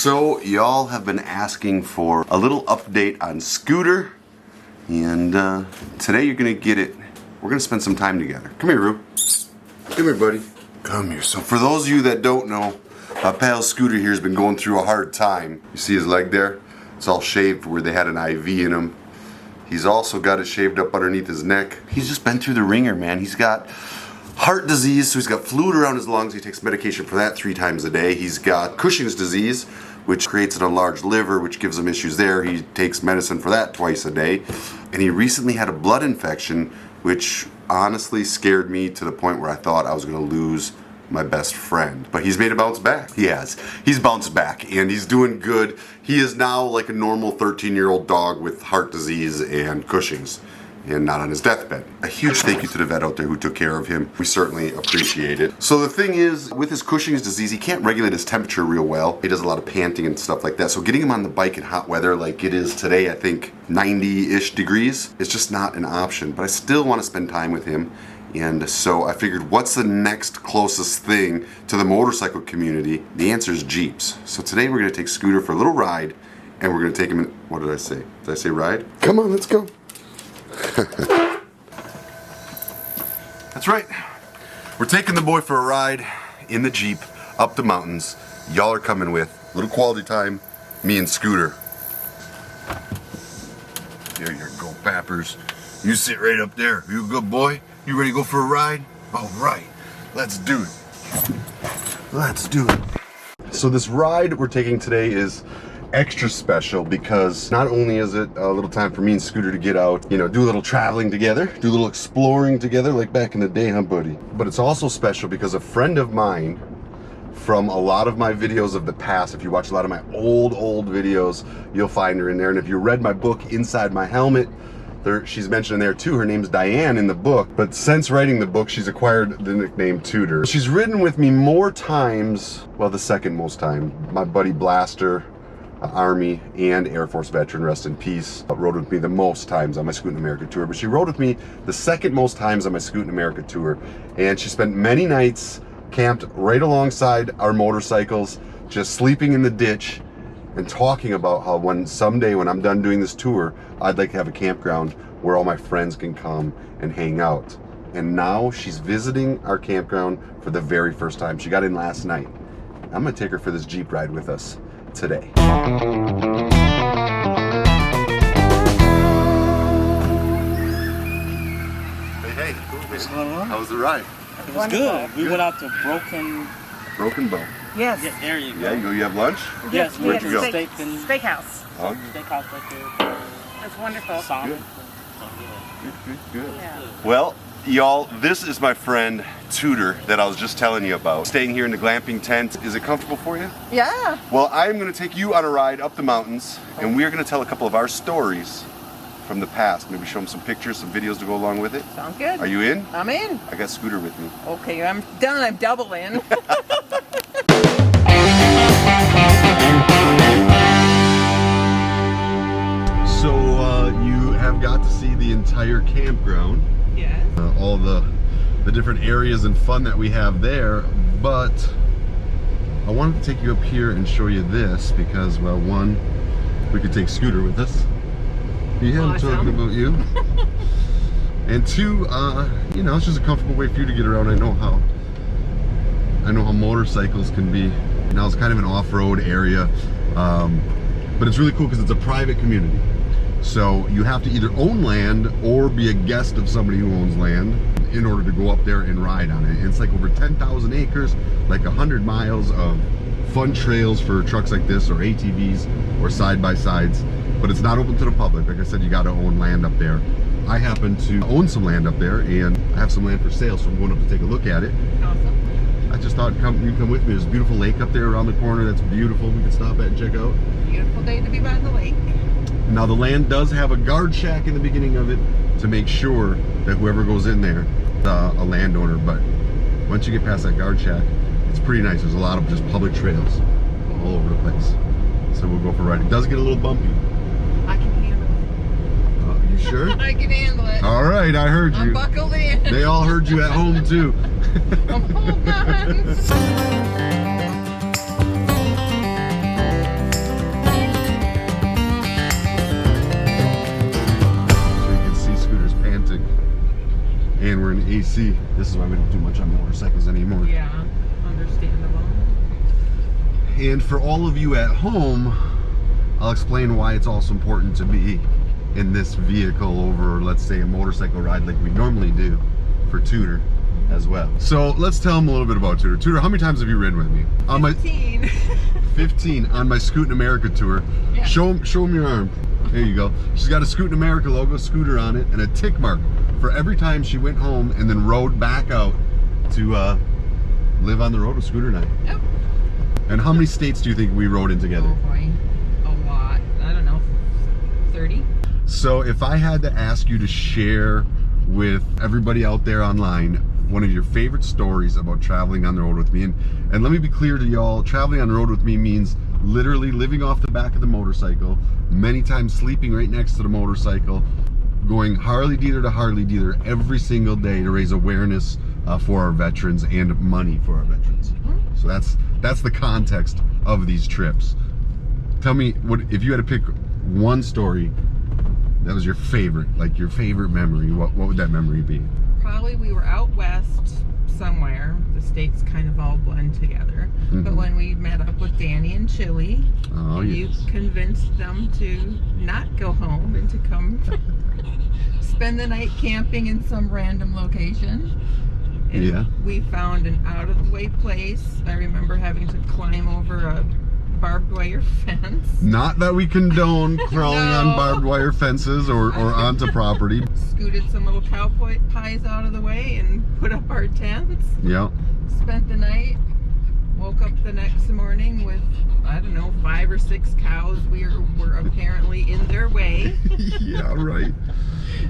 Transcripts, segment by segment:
So y'all have been asking for a little update on Scooter, and today you're gonna get it. We're gonna spend some time together. Come here, Roo. Come here, buddy. Come here. So for those of you that don't know, my pal Scooter here has been going through a hard time. You see his leg there? It's all shaved where they had an IV in him. He's also got it shaved up underneath his neck. He's just been through the ringer, man. He's got heart disease, so he's got fluid around his lungs. He takes medication for that 3 times a day. He's got Cushing's disease, which creates an enlarged liver, which gives him issues there. He takes medicine for that twice a day. And he recently had a blood infection, which honestly scared me to the point where I thought I was gonna lose my best friend. But he's made a bounce back. He has. He's bounced back and he's doing good. He is now like a normal 13-year-old dog with heart disease and Cushing's, and not on his deathbed. A huge thank you to the vet out there who took care of him. We certainly appreciate it. So the thing is, with his Cushing's disease, he can't regulate his temperature real well. He does a lot of panting and stuff like that. So getting him on the bike in hot weather like it is today, I think 90-ish degrees, is just not an option. But I still want to spend time with him. And so I figured, what's the next closest thing to the motorcycle community? The answer is Jeeps. So today we're gonna take Scooter for a little ride, and we're gonna take him in, what did I say? Did I say ride? Come on, let's go. That's right. We're taking the boy for a ride in the Jeep up the mountains. Y'all are coming with. A little quality time, me and Scooter. There you go, Pappers. You sit right up there. You a good boy? You ready to go for a ride? All right, let's do it. Let's do it. So this ride we're taking today is extra special because not only is it a little time for me and Scooter to get out, you know, do a little traveling together, do a little exploring together like back in the day, huh, buddy? But it's also special because a friend of mine from a lot of my videos of the past, if you watch a lot of my old videos, you'll find her in there. And if you read my book, Inside My Helmet, she's mentioned in there too. Her name's Diane in the book, but since writing the book, she's acquired the nickname Tooter. She's ridden with me more times, well, the second most time. My buddy Blaster, Army and Air Force veteran, rest in peace, rode with me the most times on my Scootin' America tour, but she rode with me the second most times on my Scootin' America tour, and she spent many nights camped right alongside our motorcycles, just sleeping in the ditch and talking about how someday when I'm done doing this tour, I'd like to have a campground where all my friends can come and hang out. And now she's visiting our campground for the very first time. She got in last night. I'm gonna take her for this Jeep ride with us today. Hey, what's going on? How was the ride? It was good. We went out to Broken Bow. Yes. Yeah, there you go. Yeah, you have lunch? Yes, Where'd you go? Steakhouse. Oh. Steakhouse right there. That's wonderful. Solid. Good. Yeah. Well, y'all, this is my friend Tooter that I was just telling you about. Staying here in the glamping tent. Is it comfortable for you? Yeah. Well, I'm going to take you on a ride up the mountains, and we're going to tell a couple of our stories from the past. Maybe show them some pictures, some videos to go along with it. Sounds good. Are you in? I'm in. I got Scooter with me. Okay, I'm done. I'm double in. So you have got to see the entire campground. Yes. All the different areas and fun that we have there, but I wanted to take you up here and show you this because, well, one, we could take Scooter with us. Yeah, awesome. I'm talking about you. And two, you know, it's just a comfortable way for you to get around. I know how motorcycles can be. Now it's kind of an off-road area, but it's really cool because it's a private community. So you have to either own land or be a guest of somebody who owns land in order to go up there and ride on it. And it's like over 10,000 acres, like 100 miles of fun trails for trucks like this or ATVs or side-by-sides. But it's not open to the public. Like I said, you got to own land up there. I happen to own some land up there, and I have some land for sale, so I'm going up to take a look at it. Awesome. I just thought you'd come with me. There's a beautiful lake up there around the corner that's beautiful. We can stop at and check out. Beautiful day to be by the lake. Now the land does have a guard shack in the beginning of it to make sure that whoever goes in there is a landowner, but once you get past that guard shack, it's pretty nice. There's a lot of just public trails all over the place. So we'll go for a ride. It does get a little bumpy. I can handle it. You sure? I can handle it. All right, I heard you. I'm buckled in. They all heard you at home too. I'm holding on. AC. This is why we don't do much on motorcycles anymore. Yeah, understandable. And for all of you at home, I'll explain why it's also important to be in this vehicle over, let's say, a motorcycle ride like we normally do for Tooter as well. So let's tell them a little bit about Tooter. Tooter, how many times have you ridden with me? On 15. 15 on my Scootin' America tour. Yeah. Show them your arm. There you go. She's got a Scootin' America logo, scooter on it, and a tick mark for every time she went home and then rode back out to live on the road with Scooter Night. Yep. And how many states do you think we rode in together? Oh boy, a lot. I don't know, 30? So if I had to ask you to share with everybody out there online one of your favorite stories about traveling on the road with me, and let me be clear to y'all, traveling on the road with me means literally living off the back of the motorcycle, many times sleeping right next to the motorcycle, going Harley dealer to Harley dealer every single day to raise awareness for our veterans and money for our veterans. So that's the context of these trips. Tell me, what if you had to pick one story that was your favorite, like your favorite memory, what would that memory be? Probably we were out west somewhere. The states kind of all blend together. But when we met up with Danny and Chili, you convinced them to not go home and to come spend the night camping in some random location. And we found an out-of-the-way place. I remember having to climb over a barbed wire fence. Not that we condone crawling on barbed wire fences or onto property. Scooted some little cow pies out of the way and put up our tents. Yeah. Spent the night. Woke up the next morning with, I don't know, 5 or 6 cows. We were apparently in their way. Yeah, right.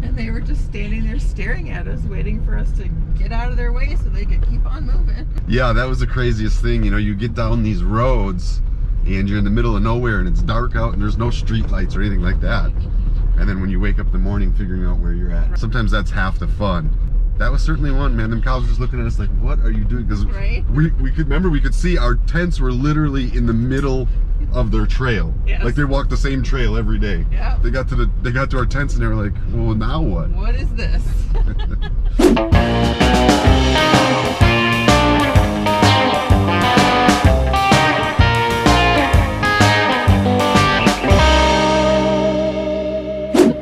And they were just standing there staring at us, waiting for us to get out of their way so they could keep on moving. Yeah, that was the craziest thing. You know, you get down these roads and you're in the middle of nowhere and it's dark out and there's no street lights or anything like that. And then when you wake up in the morning figuring out where you're at, sometimes that's half the fun. That was certainly one, man. Them cows were just looking at us like, what are you doing? Because we could see our tents were literally in the middle of their trail. Yes. Like they walked the same trail every day. Yeah. They got to our tents and they were like, well, now what? What is this?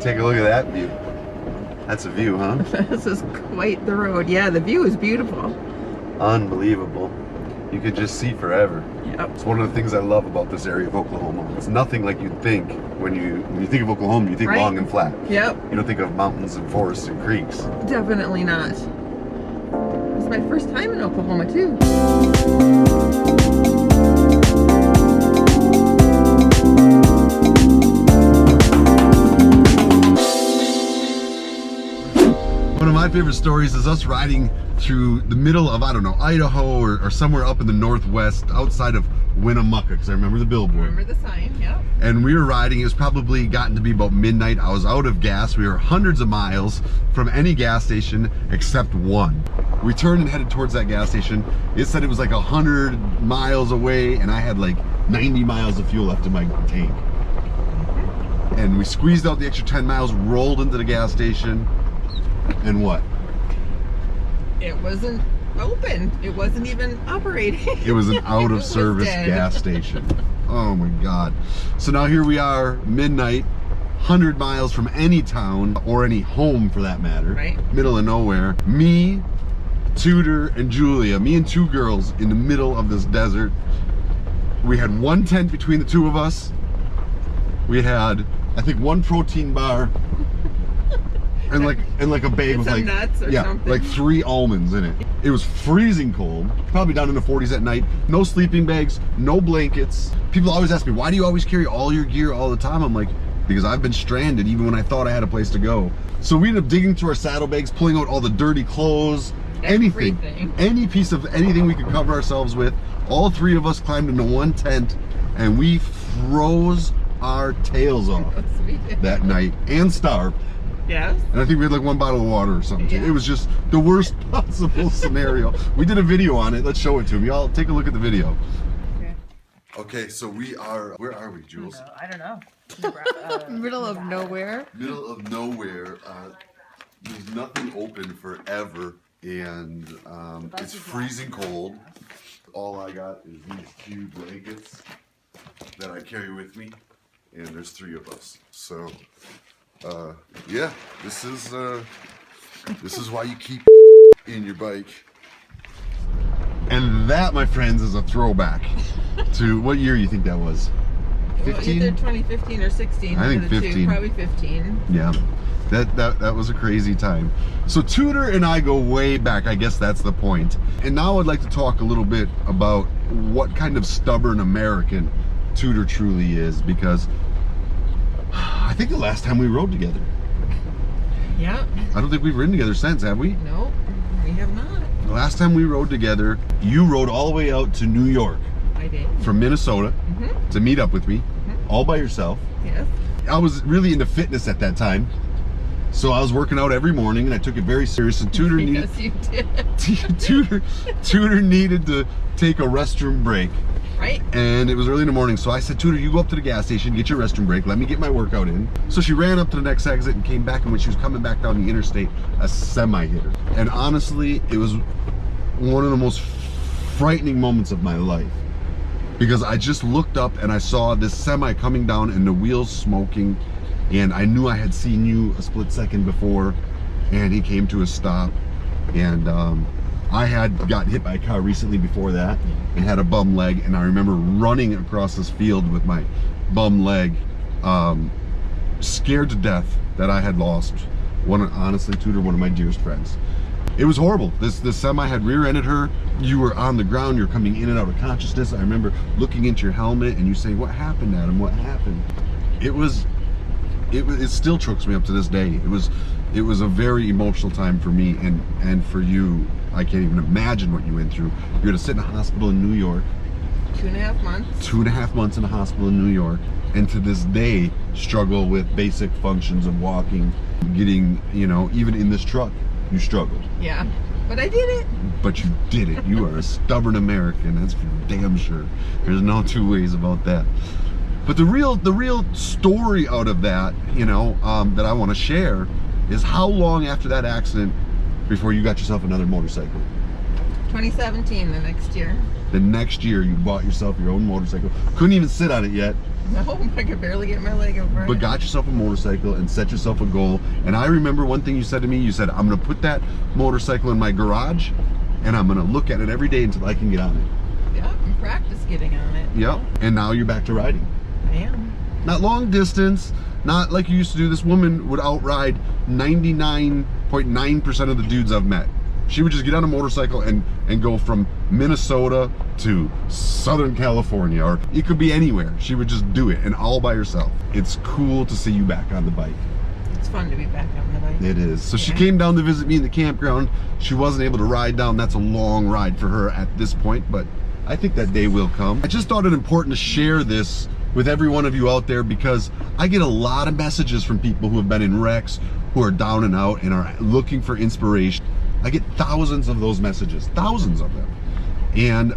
Take a look at that view. That's a view, huh? This is quite the road. Yeah, the view is beautiful. Unbelievable. You could just see forever. Yep. It's one of the things I love about this area of Oklahoma. It's nothing like you'd think when you think of Oklahoma. You think long and flat. Yep. You don't think of mountains and forests and creeks. Definitely not. It's my first time in Oklahoma too. One of my favorite stories is us riding through the middle of, I don't know, Idaho or somewhere up in the northwest outside of Winnemucca, because I remember the billboard. Remember the sign, yeah. And we were riding, it was probably gotten to be about midnight. I was out of gas. We were hundreds of miles from any gas station except one. We turned and headed towards that gas station. It said it was like 100 miles away and I had like 90 miles of fuel left in my tank. And we squeezed out the extra 10 miles, rolled into the gas station, and what? It wasn't open. It wasn't even operating. It was an out of service gas station. Oh my God. So now here we are, midnight, 100 miles from any town or any home for that matter. Right. Middle of nowhere. Me, Tooter, and Julia, me and 2 girls in the middle of this desert. We had one tent between the 2 of us. We had, I think, 1 protein bar. And like a bag with like nuts or something. like 3 almonds in it. It was freezing cold, probably down in the 40s at night. No sleeping bags, no blankets. People always ask me, why do you always carry all your gear all the time? I'm like, because I've been stranded even when I thought I had a place to go. So we ended up digging through our saddlebags, pulling out all the dirty clothes, anything, any piece of anything we could cover ourselves with. All 3 of us climbed into one tent and we froze our tails off that night and starved. Yes. And I think we had like 1 bottle of water or something too. It was just the worst possible scenario. We did a video on it. Let's show it to them. Y'all take a look at the video. Okay, so we are, where are we, Jules? I don't know. Middle of nowhere. Middle of nowhere. There's nothing open forever. and it's freezing cold. All I got is these 2 blankets that I carry with me, and there's 3 of us. So, yeah, this is why you keep in your bike. And that, my friends, is a throwback to what year you think that was? 15? Well, either 2015 or 16. I think the 15. Two, probably 15. Yeah, that was a crazy time. So Tooter and I go way back. I guess that's the point. And now I'd like to talk a little bit about what kind of stubborn American Tooter truly is, because I think the last time we rode together. Yeah. I don't think we've ridden together since, have we? Nope, we have not. The last time we rode together, you rode all the way out to New York. I did. From Minnesota to meet up with me, all by yourself. Yes. I was really into fitness at that time, so I was working out every morning, and I took it very serious. And Tooter needed, Yes, you did. Tooter needed to take a restroom break. Right. And it was early in the morning, so I said, Tooter, you go up to the gas station, get your restroom break, let me get my workout in. So she ran up to the next exit and came back, and when she was coming back down the interstate, a semi hit her. And honestly, it was one of the most frightening moments of my life, because I just looked up and I saw this semi coming down and the wheels smoking, and I knew I had seen you a split second before, and he came to a stop. And I had gotten hit by a car recently before that and had a bum leg, and I remember running across this field with my bum leg, scared to death that I had lost honestly, Tooter, one of my dearest friends. It was horrible. This semi had rear-ended her. You were on the ground. You're coming in and out of consciousness. I remember looking into your helmet and you saying, "What happened, Adam? What happened?" It still chokes me up to this day. It was a very emotional time for me and for you. I can't even imagine what you went through. You had to sit in a hospital in New York. 2.5 months. 2.5 months in a hospital in New York, and to this day struggle with basic functions of walking, getting, even in this truck, you struggled. Yeah, but I did it. But you did it. You are a stubborn American, that's for damn sure. There's no 2 ways about that. But the real story out of that, that I want to share is how long after that accident before you got yourself another motorcycle? 2017, the next year. The next year you bought yourself your own motorcycle. Couldn't even sit on it yet. No, I could barely get my leg over it. But got yourself a motorcycle and set yourself a goal. And I remember one thing you said to me. You said, "I'm going to put that motorcycle in my garage and I'm going to look at it every day until I can get on it." Yeah, and practice getting on it. Yep. And now you're back to riding. I am. Not long distance, not like you used to do. This woman would outride 99.9% of the dudes I've met. She would just get on a motorcycle and go from Minnesota to Southern California, or it could be anywhere. She would just do it, and all by herself. It's cool to see you back on the bike. It's fun to be back on the bike. It is. So she came down to visit me in the campground. She wasn't able to ride down. That's a long ride for her at this point, but I think that day will come. I just thought it important to share this with every one of you out there, because I get a lot of messages from people who have been in wrecks, who are down and out and are looking for inspiration. I get thousands of those messages, thousands of them. And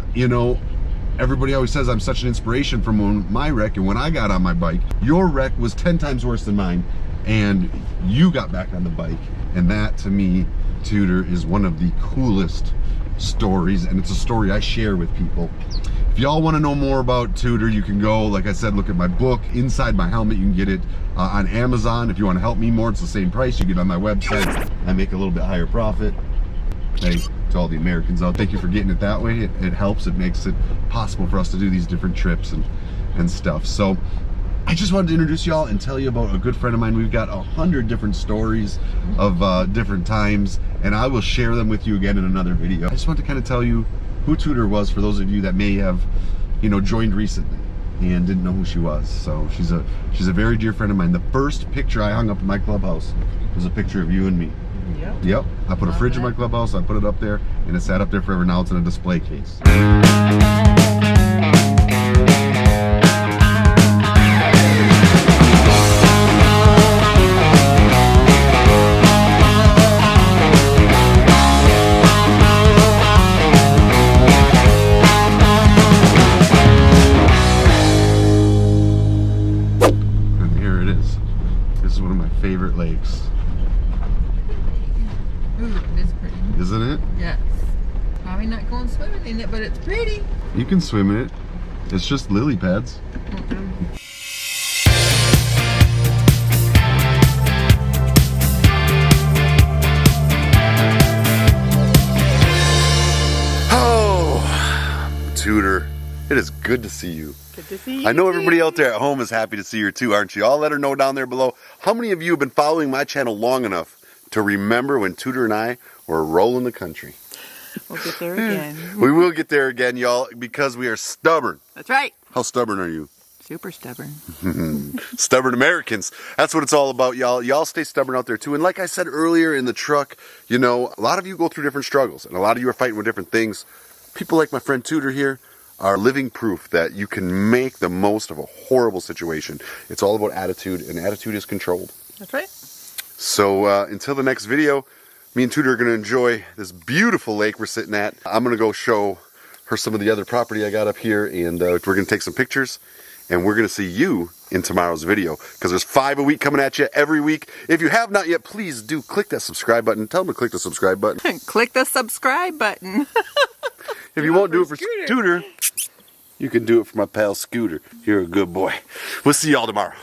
everybody always says I'm such an inspiration from my wreck, and when I got on my bike, your wreck was 10 times worse than mine, and you got back on the bike. And that, to me, Tooter, is one of the coolest stories, and it's a story I share with people. If y'all want to know more about Tooter, you can go, like I said, look at my book, Inside My Helmet. You can get it on Amazon. If you want to help me more, it's the same price. You get it on my website. I make a little bit higher profit. Hey, to all the Americans out, thank you for getting it that way. It helps. It makes it possible for us to do these different trips and stuff. So I just wanted to introduce y'all and tell you about a good friend of mine. We've got 100 different stories of different times, and I will share them with you again in another video. I just want to kind of tell you who Tooter was, for those of you that may have, joined recently and didn't know who she was. So she's a very dear friend of mine. The first picture I hung up in my clubhouse was a picture of you and me. Yep. I put a fridge in my clubhouse. I put it up there, and it sat up there forever. Now it's in a display case. Favorite lakes. Ooh, it is pretty. Isn't it? Yes. Probably not going swimming in it, but it's pretty. You can swim in it. It's just lily pads. Oh, Tooter, it is good to see you. Good to see you. I know everybody out there at home is happy to see her too, aren't you? I'll let her know down there below. How many of you have been following my channel long enough to remember when Tooter and I were rolling the country? We'll get there again. We will get there again, y'all, because we are stubborn. That's right. How stubborn are you? Super stubborn. Stubborn Americans. That's what it's all about, y'all. Y'all stay stubborn out there too. And like I said earlier in the truck, you know, a lot of you go through different struggles and a lot of you are fighting with different things. People like my friend Tooter here are living proof that you can make the most of a horrible situation. It's all about attitude, and attitude is controlled. That's right. So until the next video, me and Tooter are going to enjoy this beautiful lake we're sitting at. I'm going to go show her some of the other property I got up here, and we're going to take some pictures, and we're going to see you in tomorrow's video, because there's 5 a week coming at you every week. If you have not yet, please do click that subscribe button. Tell them to click the subscribe button. Click the subscribe button. If you won't do it for Tooter, you can do it for my pal Scooter. You're a good boy. We'll see y'all tomorrow.